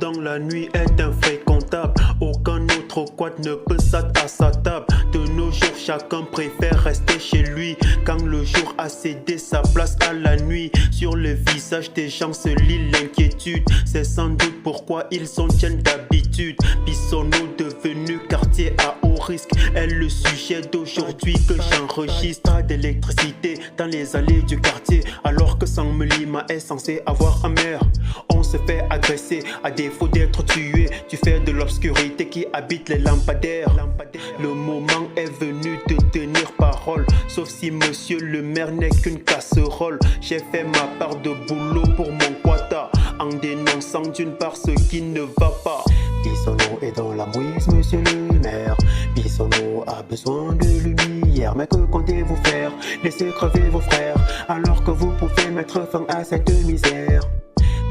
dans la nuit est infréquentable. Aucun autre quad ne peut s'atteler à sa table. De nos jours, chacun préfère rester chez lui. Quand le jour a cédé sa place à la nuit, sur le visage des gens se lit l'inquiétude. C'est sans doute pourquoi ils s'en tiennent d'habitude. Bissonneau devenu quartier à haut risque est le sujet d'aujourd'hui que j'enregistre. Pas d'électricité dans les allées du quartier, alors que Sang Lima est censé avoir un maire. On se fait agresser à défaut d'être tué du fait de l'obscurité qui habite les lampadaires. Le moment est venu de tenir parole, sauf si monsieur le maire n'est qu'une casserole. J'ai fait ma part de boulot pour mon quota, en dénonçant d'une part ce qui ne va pas. Bissonneau est dans la mouise, monsieur le maire. Bissonneau a besoin de lumière. Mais que comptez-vous faire? Laissez crever vos frères, alors que vous pouvez mettre fin à cette misère.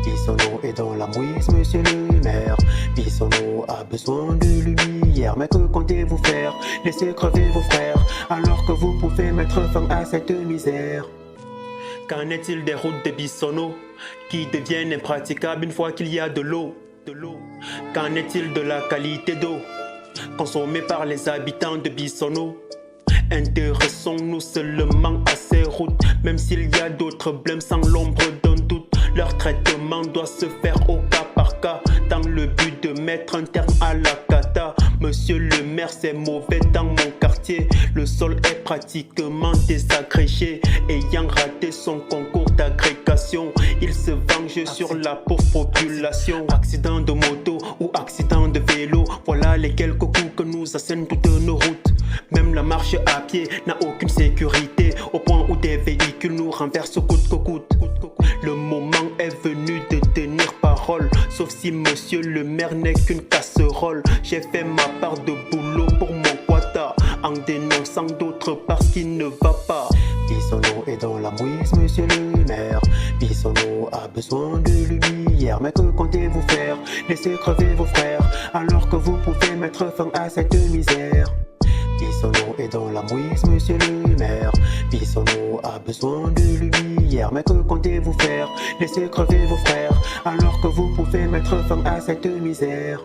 Bissonneau est dans la mouise, monsieur le maire. Bissonneau a besoin de lumière. Mais que comptez-vous faire? Laissez crever vos frères, alors que vous pouvez mettre fin à cette misère. Qu'en est-il des routes de Bissonneau qui deviennent impraticables une fois qu'il y a de l'eau? Qu'en est-il de la qualité d'eau consommée par les habitants de Bissonneau? Intéressons-nous seulement à ces routes, même s'il y a d'autres blèmes sans l'ombre d'un doute. Leur traitement doit se faire au cas par cas, dans le but de mettre un terme à la cata. Monsieur le maire, c'est mauvais dans mon quartier. Le sol est pratiquement désagrégé. Ayant raté son concours d'agrégation, il se venge sur la pauvre population. Accident de moto ou accident de vélo, voilà les quelques coups que nous assènent toutes nos routes. Même la marche à pied n'a aucune sécurité, au point où des véhicules nous renversent coûte que coûte. Le moment est venu de tenir parole, sauf si monsieur le maire n'est qu'une casserole. J'ai fait ma part de boulot pour mon quota, en dénonçant d'autres parts qui ne va pas. Bissonneau est dans la mouise, monsieur le maire. Bissonneau a besoin de lumière. Mais que comptez-vous faire? Laissez crever vos frères, alors que vous pouvez mettre fin à cette misère. Bissonneau est dans la mouise, monsieur le maire. Bissonneau a besoin de lumière. Mais que comptez-vous faire? Laissez crever vos frères, alors que vous pouvez mettre fin à cette misère.